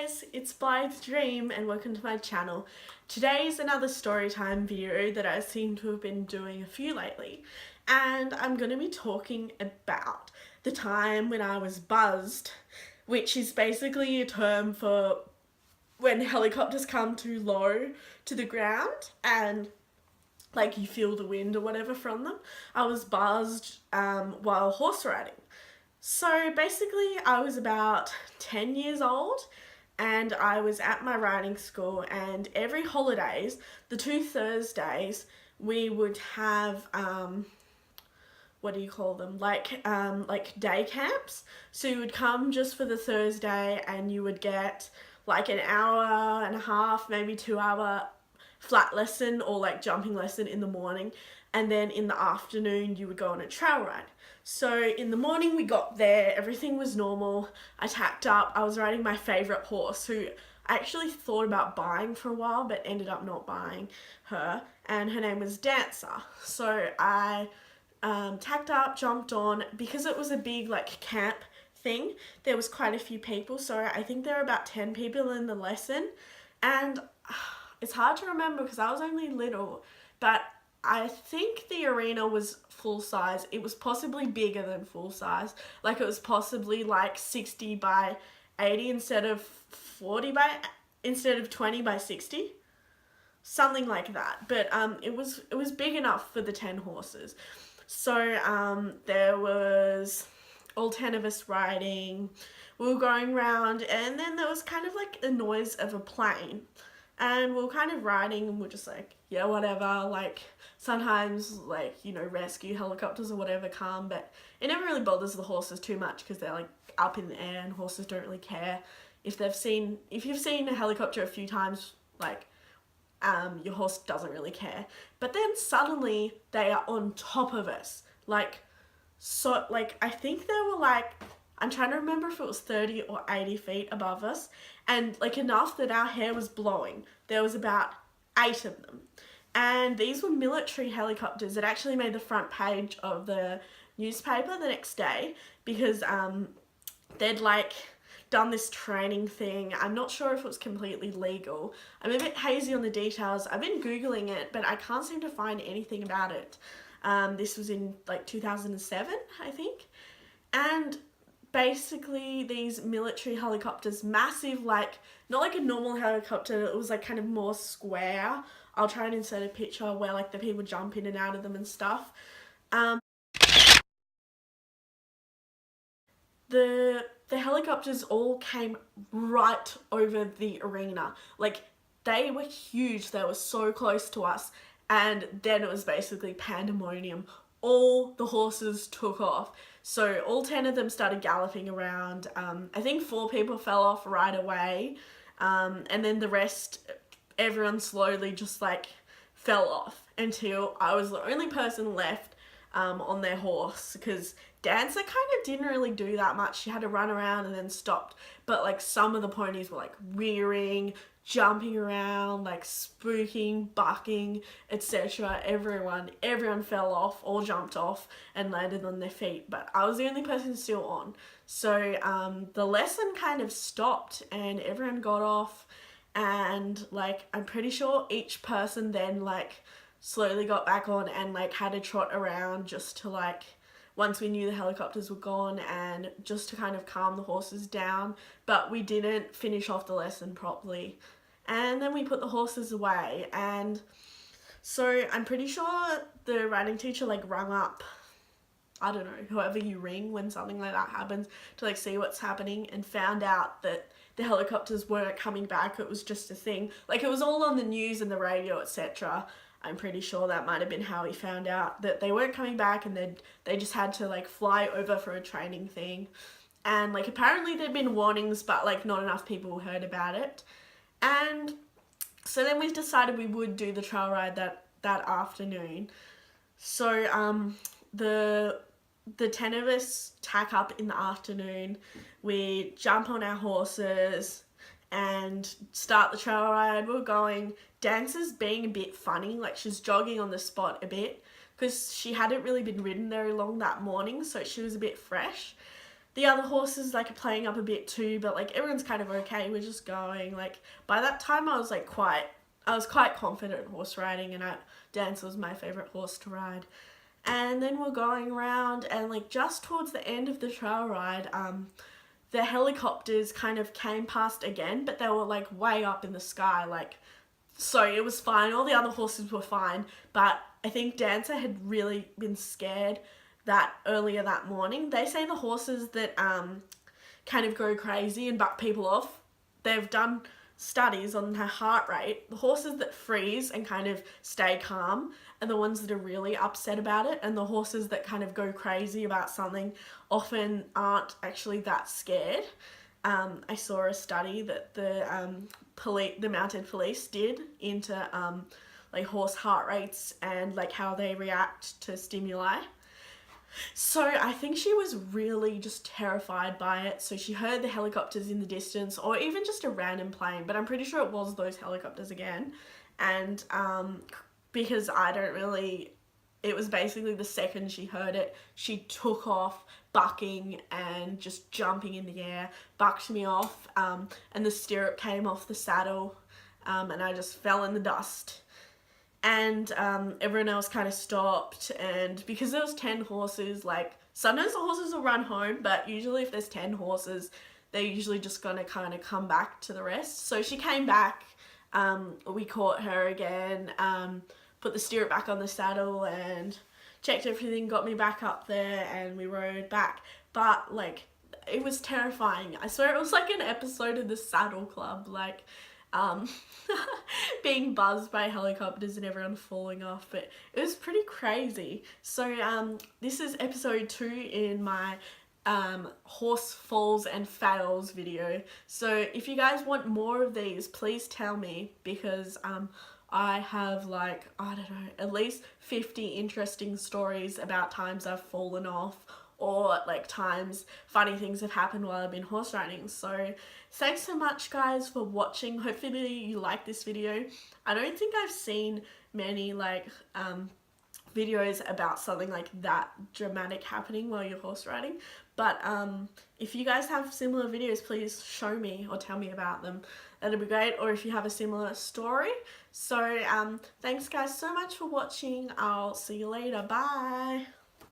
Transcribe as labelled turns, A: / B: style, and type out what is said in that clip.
A: guys, it's Blythe's Dream and welcome to my channel. Today is another storytime video that I seem to have been doing a few lately, and I'm going to be talking about the time when I was buzzed, which is basically a term for when helicopters come too low to the ground and like you feel the wind or whatever from them. I was buzzed while horse riding. So basically, I was about 10 years old and I was at my riding school, and every holidays, the two Thursdays, we would have what do you call them? Like day camps. So you would come just for the Thursday and you would get like an hour and a half, maybe 2 hour flat lesson or like jumping lesson in the morning, and then in the afternoon you would go on a trail ride. So in the morning we got there, everything was normal. I tacked up, I was riding my favourite horse, who I actually thought about buying for a while but ended up not buying her, and her name was Dancer. So I tacked up, jumped on. Because it was a big like camp thing, there was quite a few people, so I think there were about 10 people in the lesson, and it's hard to remember because I was only little, but I think the arena was full size. It was possibly bigger than full size. Like it was possibly like 60 by 80 instead of 20 by 60. Something like that. But it was big enough for the 10 horses. So there was all 10 of us riding. We were going around, and then there was kind of like a noise of a plane. And we were kind of riding and we're just like, yeah, whatever. Like sometimes like, you know, rescue helicopters or whatever come, but it never really bothers the horses too much because they're like up in the air and horses don't really care. If you've seen a helicopter a few times, like your horse doesn't really care. But then suddenly they are on top of us. I think they were like, I'm trying to remember if it was 30 or 80 feet above us, and like enough that our hair was blowing. There was about 8 of them. And these were military helicopters that actually made the front page of the newspaper the next day because they'd like done this training thing. I'm not sure if it was completely legal. I'm a bit hazy on the details. I've been Googling it, but I can't seem to find anything about it. This was in like 2007, I think. And basically these military helicopters, massive, like not like a normal helicopter, it was like kind of more square. I'll try and insert a picture where like the people jump in and out of them and stuff. The helicopters all came right over the arena. Like they were huge, they were so close to us, and then it was basically pandemonium. All the horses took off. So all 10 of them started galloping around. I think 4 people fell off right away. And then the rest, everyone slowly just like fell off until I was the only person left on their horse, because Dancer kind of didn't really do that much. She had to run around and then stopped. But like some of the ponies were like rearing, jumping around, like spooking, bucking, etc. Everyone fell off, all jumped off and landed on their feet, but I was the only person still on. So the lesson kind of stopped and everyone got off, and like I'm pretty sure each person then like slowly got back on and like had to trot around just to like, once we knew the helicopters were gone, and just to kind of calm the horses down. But we didn't finish off the lesson properly. And then we put the horses away, and so I'm pretty sure the riding teacher like rung up, I don't know, whoever you ring when something like that happens, to like see what's happening, and found out that the helicopters weren't coming back. It was just a thing. Like it was all on the news and the radio, etc. I'm pretty sure that might have been how he found out that they weren't coming back, and they just had to like fly over for a training thing. And like apparently there'd been warnings, but like not enough people heard about it. And so then we decided we would do the trail ride that afternoon. So the 10 of us tack up in the afternoon. We jump on our horses and start the trail ride. We're going. Dancer's being a bit funny, like she's jogging on the spot a bit because she hadn't really been ridden very long that morning, so she was a bit fresh. the other horses like are playing up a bit too, but like everyone's kind of okay. We're just going. Like by that time I was quite confident horse riding, and Dancer was my favourite horse to ride. And then we're going around, and like just towards the end of the trail ride, the helicopters kind of came past again, but they were like way up in the sky, like, so it was fine. All the other horses were fine, but I think Dancer had really been scared that earlier that morning. They say the horses that kind of go crazy and buck people off, they've done studies on her heart rate. The horses that freeze and kind of stay calm are the ones that are really upset about it, and the horses that kind of go crazy about something often aren't actually that scared. I saw a study that the mounted police did into like horse heart rates and like how they react to stimuli. So I think she was really just terrified by it. So she heard the helicopters in the distance, or even just a random plane, but I'm pretty sure it was those helicopters again. And because it was basically the second she heard it, she took off bucking and just jumping in the air, bucked me off, and the stirrup came off the saddle, and I just fell in the dust. And everyone else kind of stopped, and because there was 10 horses, like sometimes the horses will run home, but usually if there's 10 horses, they're usually just gonna kind of come back to the rest. So she came back, we caught her again, put the stirrup back on the saddle and checked everything, got me back up there, and we rode back. But like, it was terrifying. I swear it was like an episode of the Saddle Club, like being buzzed by helicopters and everyone falling off, but it was pretty crazy. So this is episode 2 in my horse falls and fails video. So if you guys want more of these, please tell me, because I have like, I don't know, at least 50 interesting stories about times I've fallen off, or like times funny things have happened while I've been horse riding. So thanks so much guys for watching. Hopefully you like this video. I don't think I've seen many like videos about something like that dramatic happening while you're horse riding, but if you guys have similar videos, please show me or tell me about them. That'd be great. Or if you have a similar story. So thanks guys so much for watching. I'll see you later. Bye.